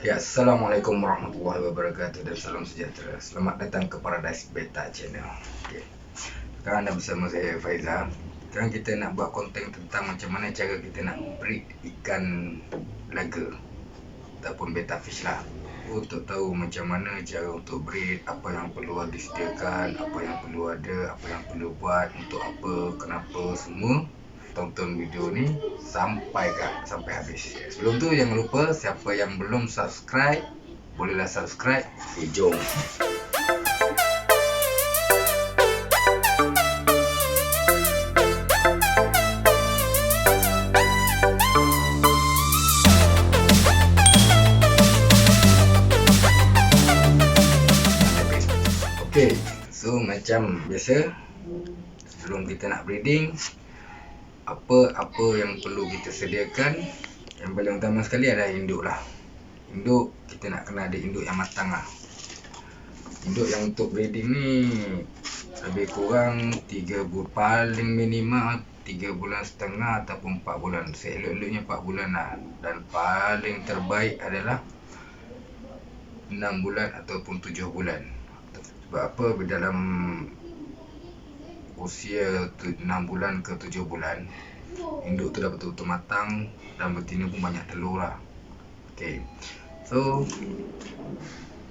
Okay, Assalamualaikum warahmatullahi wabarakatuh dan salam sejahtera. Selamat datang ke Paradise Beta Channel. Okay. Sekarang anda bersama saya Faizal. Sekarang kita nak buat konten tentang macam mana cara kita nak breed ikan laga ataupun betta fish lah. Untuk tahu macam mana cara untuk breed, apa yang perlu disediakan, apa yang perlu ada, apa yang perlu buat, untuk apa, kenapa, semua. Tonton video ni sampai habis. Sebelum tu jangan lupa, siapa yang belum subscribe, bolehlah subscribe. Jom. Okay, so macam biasa, sebelum kita nak breeding, apa yang perlu kita sediakan. Yang paling utama sekali adalah induk lah. Induk, kita nak kena ada induk yang matang lah. Induk yang untuk breeding ni lebih kurang 3 bulan, paling minimal 3 bulan setengah ataupun 4 bulan. Seelok-eloknya 4 bulan lah. Dan paling terbaik adalah 6 bulan ataupun 7 bulan. Sebab apa? Dalam usia 6 bulan ke 7 bulan, induk tu dah betul-betul matang dan betina pun banyak telur lah. Okay, so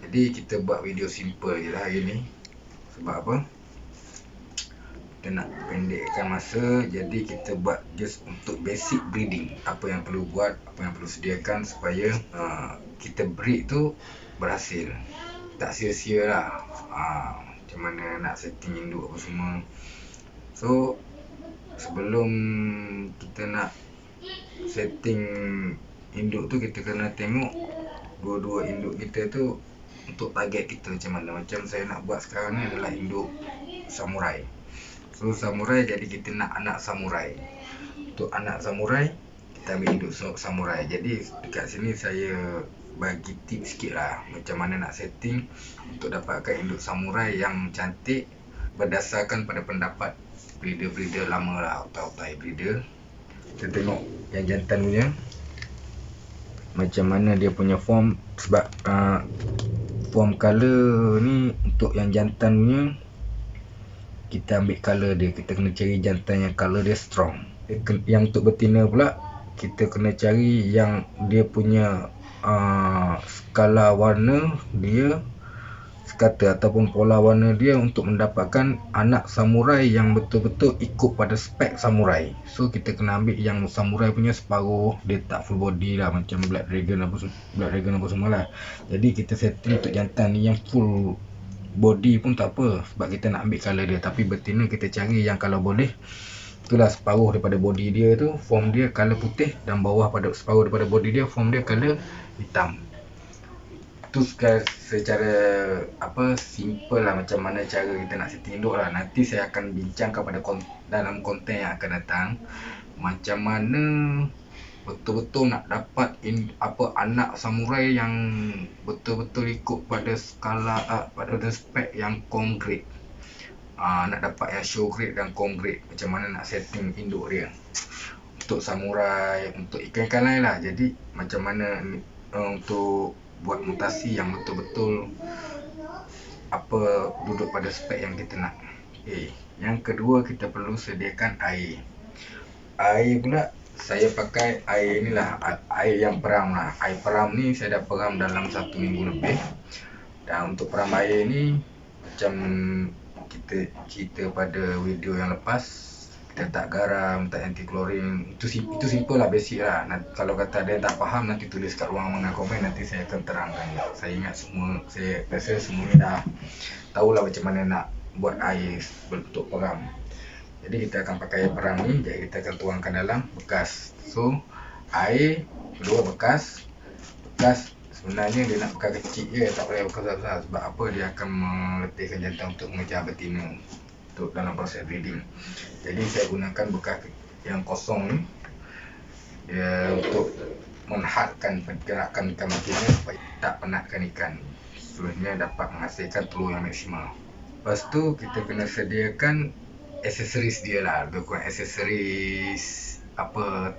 jadi kita buat video simple je lah hari ni. Sebab apa? Kita nak pendekkan masa. Jadi kita buat just untuk basic breeding. Apa yang perlu buat, apa yang perlu sediakan supaya kita breed tu berhasil, tak sia-sia lah. Macam mana nak setting induk apa semua. So sebelum kita nak setting induk tu, kita kena tengok dua-dua induk kita tu untuk target kita macam mana. Macam saya nak buat sekarang ni adalah induk samurai. So samurai, jadi kita nak anak samurai. Untuk anak samurai, kita ambil induk samurai. Jadi dekat sini saya bagi tips sikit lah macam mana nak setting untuk dapatkan induk samurai yang cantik berdasarkan pada pendapat breeder-breeder lama lah, otai-otai breeder. Kita tengok yang jantan punya macam mana dia punya form. Sebab form color ni untuk yang jantan punya, kita ambil color dia. Kita kena cari jantan yang color dia strong. Yang untuk betina pula, kita kena cari yang dia punya skala warna dia, sekata ataupun pola warna dia, untuk mendapatkan anak samurai yang betul-betul ikut pada spek samurai. So kita kena ambil yang samurai punya separuh, dia tak full body lah, macam Black Dragon apa semua lah. Jadi kita setting untuk jantan ni yang full body pun tak apa, sebab kita nak ambil color dia. Tapi betina kita cari yang kalau boleh, itulah separuh daripada body dia tu, form dia color putih, dan bawah pada separuh daripada body dia, form dia color hitam. Itu secara simple lah macam mana cara kita nak setting induk lah. Nanti saya akan bincangkan pada dalam konten yang akan datang, macam mana betul-betul nak dapat anak samurai yang betul-betul ikut pada skala pada spek yang konkret. Nak dapat yang show grade dan konkret, macam mana nak setting induk dia untuk samurai, untuk ikan-ikan lain lah. Jadi macam mana untuk buat mutasi yang betul-betul duduk pada spek yang kita nak. Yang kedua, kita perlu sediakan air. Air pula, saya pakai air ni lah, air yang peram lah. Air peram ni saya dah peram dalam 1 minggu lebih. Dan untuk peram air ni, macam kita cerita pada video yang lepas, kita tak garam, tak anti klorin. Itu simple lah, basic lah. Kalau kata ada yang tak faham, nanti tulis kat ruang mengenai komen, nanti saya akan terangkan. Saya ingat semua, saya rasa semuanya dah tahulah macam mana nak buat air bentuk peram. Jadi kita akan pakai air peram ni, jadi kita akan tuangkan dalam bekas. So air kedua bekas sebenarnya dia nak bekas kecil je, tak boleh bekas besar. Sebab apa? Dia akan meletihkan jantan untuk mengejar betina untuk dalam proses breeding. Jadi saya gunakan bekas yang kosong ni untuk menghadkan pergerakan ikan betina supaya tak penatkan ikan, sebenarnya dapat menghasilkan telur yang maksimal. Lepas tu kita kena sediakan aksesoris dia lah, lebih kurang aksesoris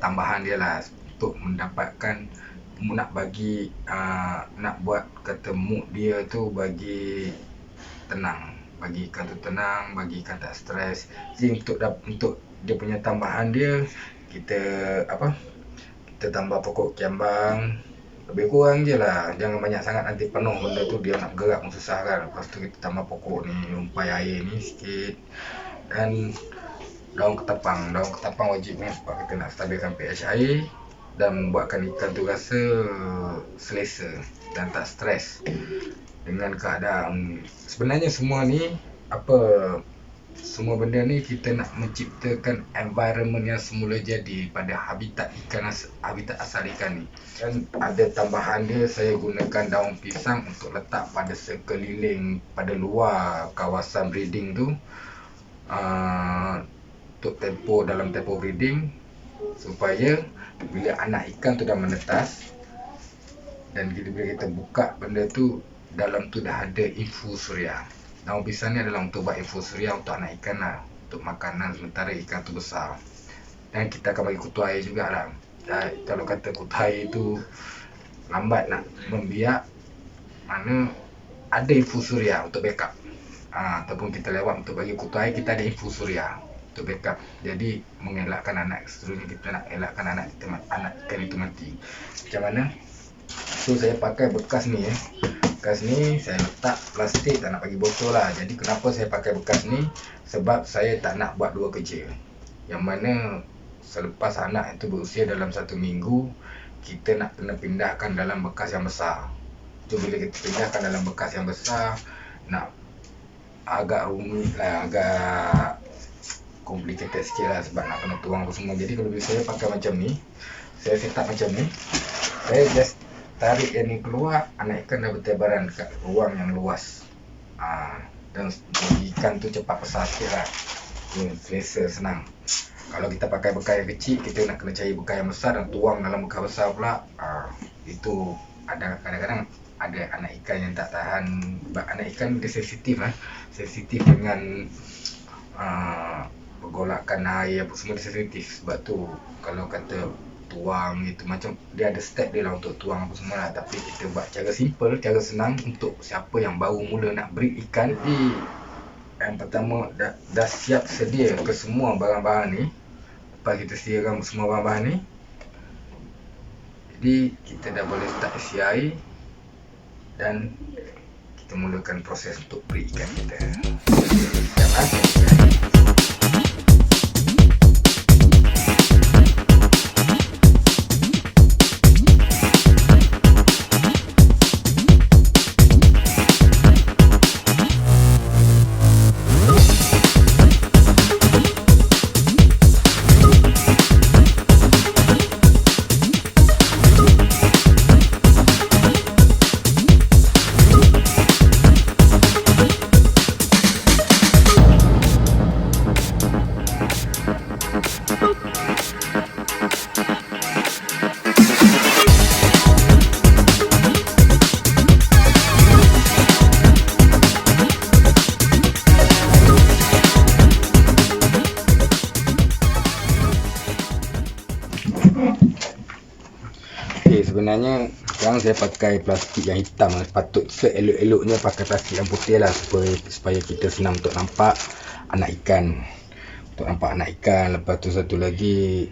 tambahan dia lah, untuk mendapatkan nak bagi nak buat kata mood dia tu bagi tenang, bagi ikan tu tenang, bagi ikan tak stres. Jadi untuk dia punya tambahan dia, kita tambah pokok kiambang, lebih kurang je lah, jangan banyak sangat, nanti penuh benda tu, dia nak gerak pun susah kan. Lepas tu kita tambah pokok ni, lumpai air ni sikit, dan daun ketapang wajib ni sebab kita nak stabilkan pH air dan membuatkan ikan tu rasa selesa dan tak stres dengan keadaan. Sebenarnya semua benda ni kita nak menciptakan environment yang semula jadi pada habitat asal ikan ni. Dan ada tambahan dia, saya gunakan daun pisang untuk letak pada sekeliling, pada luar kawasan breeding tu, untuk dalam tempoh breeding, supaya bila anak ikan tu dah menetas dan bila kita buka benda tu, dalam tu dah ada infusoria. Daun pisang ni adalah untuk buat infusoria untuk anak ikan lah, untuk makanan sementara ikan tu besar. Dan kita akan bagi kutu air jugalah. Kalau kata kutu air tu lambat nak membiak, mana ada infusoria untuk backup. Ataupun kita lewat untuk bagi kutu air, kita ada infusoria untuk backup. Jadi mengelakkan seterusnya kita nak elakkan anak ikan itu mati. Macam mana? So saya pakai bekas ni Bekas ni saya letak plastik, tak nak bagi botol lah. Jadi kenapa saya pakai bekas ni? Sebab saya tak nak buat dua kerja. Yang mana selepas anak itu berusia dalam 1 minggu, kita nak kena pindahkan dalam bekas yang besar. So bila kita pindahkan dalam bekas yang besar, nak agak rumit lah, agak complicated sikit lah, sebab nak kena tuang apa semua. Jadi kalau saya pakai macam ni, saya set up macam ni, saya just tarik yang ni keluar, anak ikan dah bertebaran dekat ruang yang luas. Dan ikan tu cepat besar sikit lah, selesa, senang. Kalau kita pakai bekas yang kecil, kita nak kena cari bekas yang besar dan tuang dalam bekas besar pula. Itu ada kadang-kadang ada anak ikan yang tak tahan. Anak ikan dia sensitif dengan pergolakan air apa semua, dia sensitif. Sebab tu kalau kata tuang itu, macam dia ada step dia lah untuk tuang apa semua lah. Tapi kita buat cara simple, cara senang untuk siapa yang baru mula nak breed ikan. Jadi yang pertama, dah siap sedia ke semua barang-barang ni. Lepas kita sediakan semua barang-barang ni, jadi kita dah boleh start isi air dan kita mulakan proses untuk breed ikan kita. Sebenarnya sekarang saya pakai plastik yang hitam. Patut seelok-eloknya pakai plastik yang putih lah, supaya kita senang untuk nampak anak ikan. Lepas tu satu lagi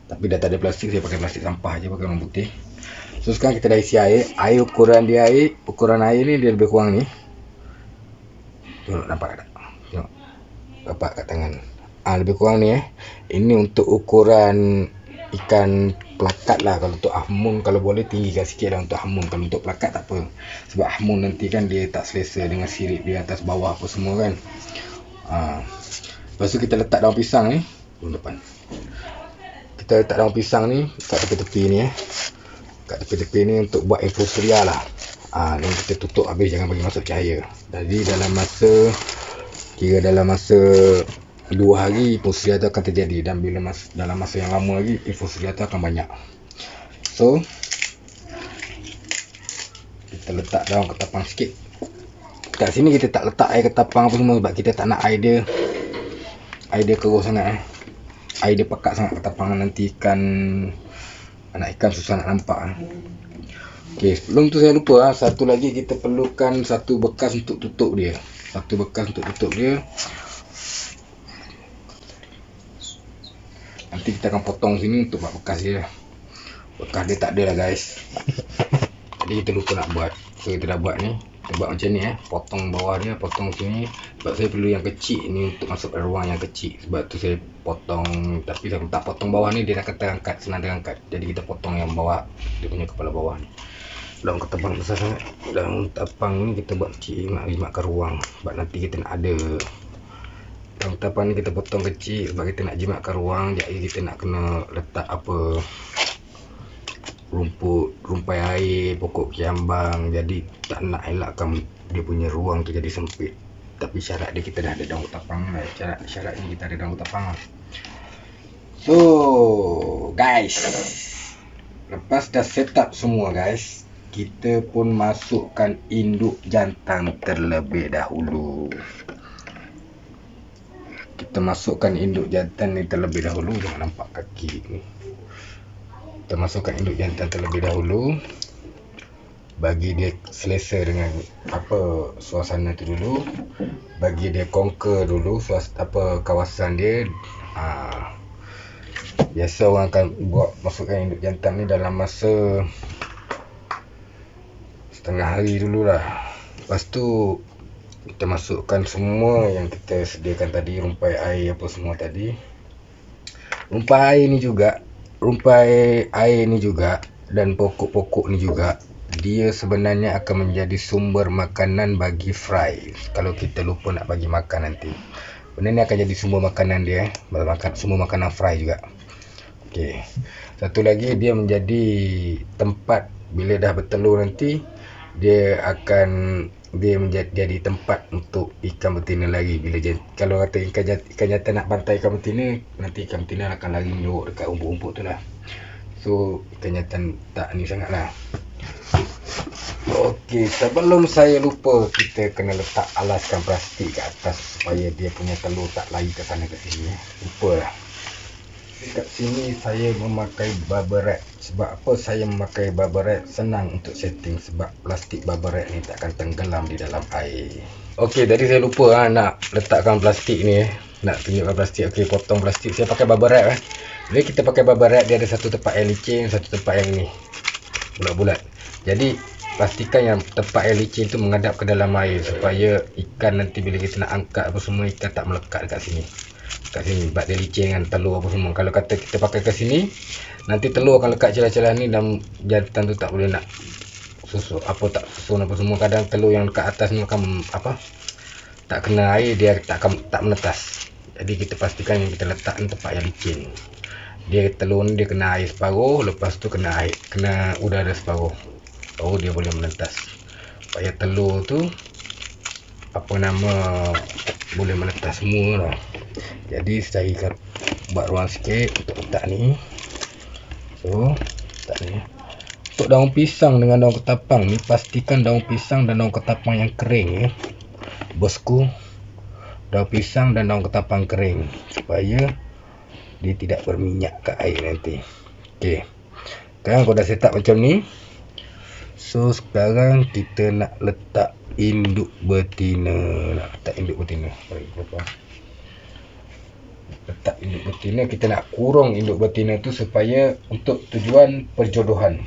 tapi dah tak ada plastik, saya pakai plastik sampah je, pakai warna putih. So sekarang kita dah isi air. Ukuran air ni dia lebih kurang ni. Tengok, nampak tak? Tengok, dapat kat tangan. Lebih kurang ni Ini untuk ukuran ikan plakat lah. Kalau untuk ahmun, kalau boleh tinggikan sikit lah untuk ahmun. Kalau untuk plakat tak apa, sebab ahmun nanti kan dia tak selesa dengan sirip dia atas bawah apa semua kan. Lepas tu kita letak daun pisang ni depan. Kita letak daun pisang ni kat tepi-tepi ni kat tepi-tepi ni untuk buat infusoria lah. Ni kita tutup habis, jangan bagi masuk cahaya. Jadi dalam masa 2 hari infusoria tu akan terjadi, dan dalam masa yang lama lagi infusoria tu akan banyak. So kita letak daun ketapang sikit. Kat sini kita tak letak air ketapang apa semua, sebab kita tak nak air dia keruh sangat. Air dia pekat sangat ketapang, nanti ikan Anak ikan susah nak nampak. Okey, sebelum tu saya lupa, satu lagi kita perlukan satu bekas untuk tutup dia. Nanti kita akan potong sini untuk buat bekas dia. Bekas dia tak ada lah guys. Jadi kita lupa nak buat. So kita dah buat ni. Kita buat macam ni potong bawah dia, potong sini. Sebab saya perlu yang kecil ni untuk masuk ke ruang yang kecil. Sebab tu saya potong. Tapi saya tak potong bawah ni, dia akan terangkat, senang terangkat. Jadi kita potong yang bawah, dia punya kepala bawah ni. Daun ketapang besar sangat. Daun ketapang ni kita buat kecil, jimat ke ruang. Sebab nanti kita nak ada. Daun ketapang ni kita potong kecil sebab kita nak jimat ke ruang. Jadi kita nak kena letak apa, rumput, rumpai air, pokok kiambang. Jadi tak nak elakkan dia punya ruang tu jadi sempit. Tapi syarat dia kita dah ada daun ketapang lah. Syarat ni kita ada daun ketapang lah. So guys, lepas dah set up semua guys, kita pun masukkan induk jantan terlebih dahulu. Kita masukkan induk jantan ni terlebih dahulu. Jangan nampak kaki ni. Kita masukkan induk jantan terlebih dahulu, bagi dia selesa dengan apa suasana tu dulu, bagi dia conquer dulu kawasan dia. Biasa orang akan buat masukkan induk jantan ni dalam masa setengah hari dululah. Lepas tu kita masukkan semua yang kita sediakan tadi, rumpai air apa semua tadi. Rumpai air ni juga dan pokok-pokok ni juga, dia sebenarnya akan menjadi sumber makanan bagi fry. Kalau kita lupa nak bagi makan nanti, benda ni akan jadi sumber makanan dia, sumber makanan fry juga. Okey. Satu lagi, dia menjadi tempat bila dah bertelur nanti, dia menjadi tempat untuk ikan betina lagi. Kalau kata ikan jantan nak bantai ikan betina, nanti ikan betina akan lari menyorok dekat rumput-rumput tu lah. So ikan jantan tak ni sangat lah. Okey, sebelum saya lupa, kita kena letak alaskan plastik kat atas supaya dia punya telur tak lari ke sana ke sini. Lupa lah. Dekat sini saya memakai bubble wrap. Sebab apa saya memakai bubble wrap? Senang untuk setting sebab plastik bubble wrap ni tak akan tenggelam di dalam air. Okey, tadi saya lupa nak letakkan plastik ni. Nak tunjukkan plastik. Okey, potong plastik. Saya pakai bubble wrap. Bila kita pakai bubble wrap, dia ada satu tempat yang licin, satu tempat yang ni bulat-bulat. Jadi pastikan yang tempat yang licin tu menghadap ke dalam air supaya ikan nanti bila kita nak angkat apa semua, ikan tak melekat dekat sini. Sebab dia licin kan, telur apa semua. Kalau kata kita pakai ke sini, nanti telur akan lekat celah-celah ni dan jantan tu tak boleh nak susun apa semua. Kadang telur yang dekat atas ni akan tak kena air, dia tak menetas. Jadi kita pastikan yang kita letak ni tempat yang licin. Dia telur ni dia kena air separuh, lepas tu kena udara separuh, baru dia boleh menetas. Supaya telur tu boleh menetas semua lah. Jadi saya akan buat ruang sikit untuk letak ni. So letak ni. Untuk daun pisang dengan daun ketapang ni, pastikan daun pisang dan daun ketapang yang kering bosku. Daun pisang dan daun ketapang kering supaya dia tidak berminyak ke air nanti. Okey, sekarang aku dah set up macam ni. So sekarang kita nak letak induk betina. Letak induk betina, kita nak kurung induk betina tu supaya untuk tujuan perjodohan.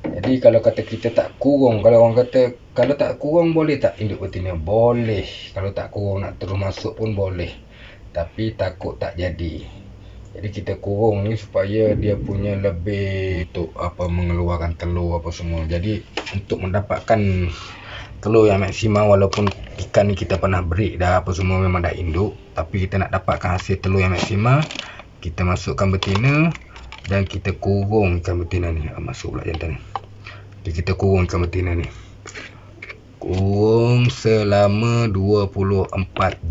Jadi kalau kata kita tak kurung, kalau orang kata kalau tak kurung boleh tak induk betina? Boleh. Kalau tak kurung nak terus masuk pun boleh. Tapi takut tak jadi. Jadi kita kurung ni supaya dia punya lebih untuk mengeluarkan telur apa semua. Jadi untuk mendapatkan telur yang maksimal, walaupun ikan ni kita pernah breed dah apa semua, memang dah induk, tapi kita nak dapatkan hasil telur yang maksimal, kita masukkan betina dan kita kurung ikan betina ni. Masuk pula jantan ni. Jadi kita kurung ikan betina ni. Kurung selama 24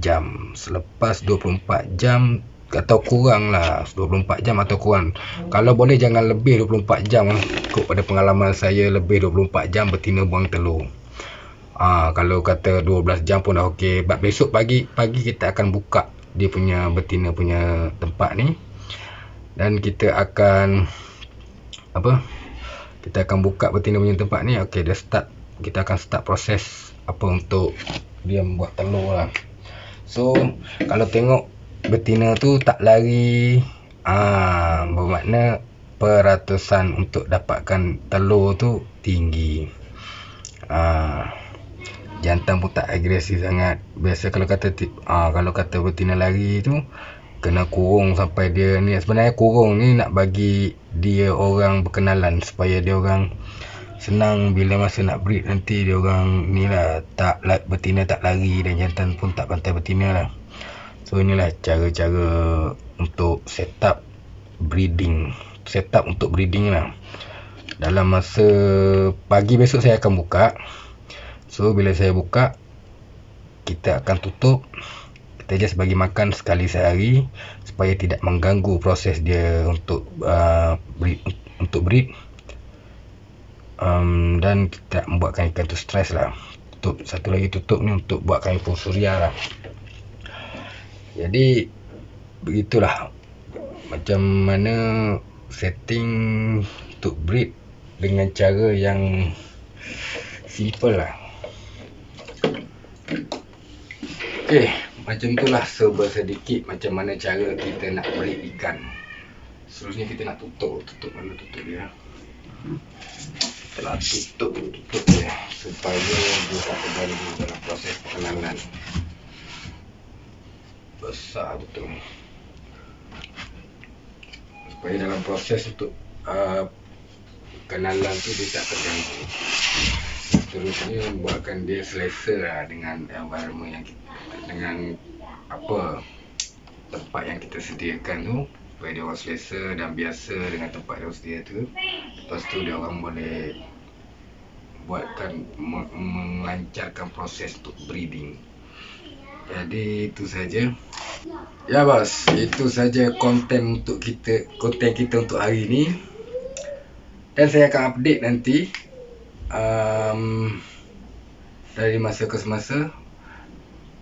jam. Selepas 24 jam atau kurang lah, 24 jam atau kurang. Kalau boleh jangan lebih 24 jam. Ikut pada pengalaman saya, lebih 24 jam betina buang telur. Kalau kata 12 jam pun dah okey. Besok pagi kita akan buka dia punya betina punya tempat ni, dan kita akan kita akan buka betina punya tempat ni. Okey, dah start. Kita akan start proses untuk dia membuat telur lah. So kalau tengok betina tu tak lari, bermakna peratusan untuk dapatkan telur tu tinggi. Jantan pun tak agresif sangat. Biasa kalau kata betina lari tu kena kurung sampai dia ni. Sebenarnya kurung ni nak bagi dia orang berkenalan, supaya dia orang senang bila masa nak breed nanti. Dia orang ni lah, betina tak lari dan jantan pun tak bantai betina lah. So inilah cara-cara untuk setup untuk breeding lah. Dalam masa pagi besok saya akan buka. So bila saya buka, kita akan tutup. Kita just bagi makan sekali sehari supaya tidak mengganggu proses dia untuk breed. Dan tidak membuatkan ikan tu stres lah. Satu lagi tutup ni untuk buatkan ipung suria lah. Jadi begitulah macam mana setting untuk breed dengan cara yang simple lah. Okey, macam itulah sedikit macam mana cara kita nak breed ikan. Seterusnya kita nak tutup dia. Setelah tutup dia supaya dia tak terganggu dalam proses pengenalan. Besar betul. Supaya dalam proses untuk kenalan tu dia tak terganggu. Seterusnya buatkan dia selesa lah dengan environment yang dengan tempat yang kita sediakan tu, supaya dia orang selesa dan biasa dengan tempat yang sedia tu. Lepas tu dia orang boleh melancarkan proses untuk breeding. Jadi itu saja. Ya bos, itu saja konten kita untuk hari ini. Dan saya akan update nanti dari masa ke semasa,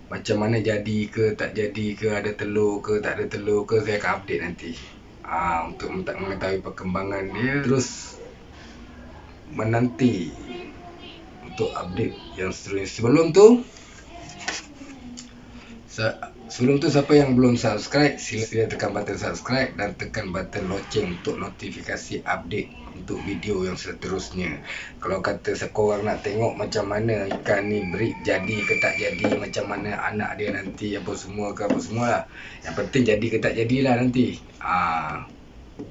macam mana jadi ke tak jadi ke, ada telur ke tak ada telur ke, saya akan update nanti untuk mengetahui perkembangan dia. Terus menanti untuk update yang seterusnya. Sebelum tu siapa yang belum subscribe, sila tekan button subscribe dan tekan button loceng untuk notifikasi update untuk video yang seterusnya. Kalau kata sekorang nak tengok macam mana ikan ni breed jadi ke tak jadi, macam mana anak dia nanti, apa semua lah. Yang penting jadi ke tak jadilah nanti.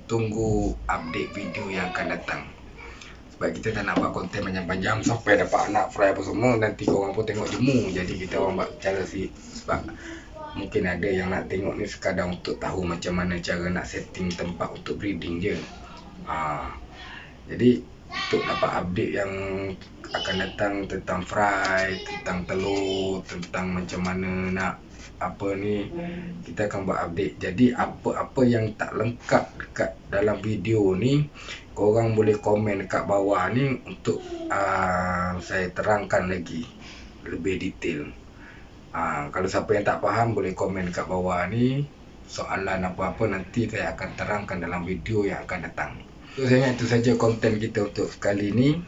Tunggu update video yang akan datang. Sebab kita tak nak buat konten panjang-panjang sampai dapat anak fry apa semua, nanti korang pun tengok jemu. Jadi kita orang buat cara sebab mungkin ada yang nak tengok ni sekadar untuk tahu macam mana cara nak setting tempat untuk breeding je. Jadi untuk dapat update yang akan datang tentang fry, tentang telur, tentang macam mana nak kita akan buat update. Jadi apa-apa yang tak lengkap dekat dalam video ni, korang boleh komen dekat bawah ni untuk saya terangkan lagi lebih detail. Kalau siapa yang tak faham boleh komen dekat bawah ni, soalan apa-apa nanti saya akan terangkan dalam video yang akan datang. So saya ingat itu saja konten kita untuk kali ni.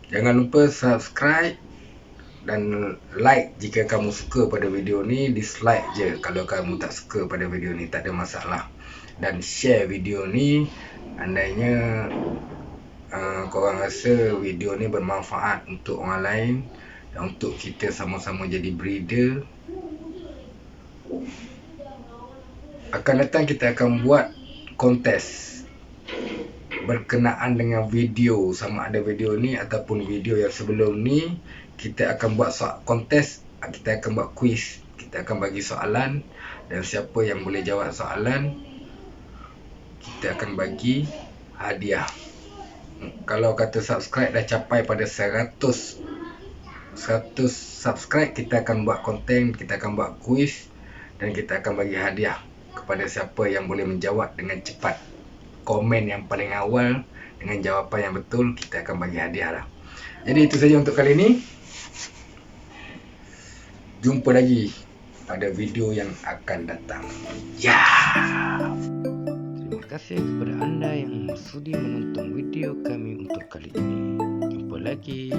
Jangan lupa subscribe dan like jika kamu suka pada video ni. Dislike je kalau kamu tak suka pada video ni, tak ada masalah. Dan share video ni andainya korang rasa video ni bermanfaat untuk orang lain dan untuk kita sama-sama jadi breeder. Akan datang kita akan buat kontes berkenaan dengan video, sama ada video ni ataupun video yang sebelum ni. Kita akan buat kontes, kita akan buat quiz, kita akan bagi soalan, dan siapa yang boleh jawab soalan kita akan bagi hadiah. Kalau kata subscribe dah capai pada 100 subscribe, kita akan buat konten, kita akan buat quiz, dan kita akan bagi hadiah kepada siapa yang boleh menjawab dengan cepat. Komen yang paling awal dengan jawapan yang betul, kita akan bagi hadiah lah. Jadi itu saja untuk kali ini. Jumpa lagi pada video yang akan datang. Ya. Terima kasih kepada anda yang sudi menonton video kami untuk kali ini. Jumpa lagi.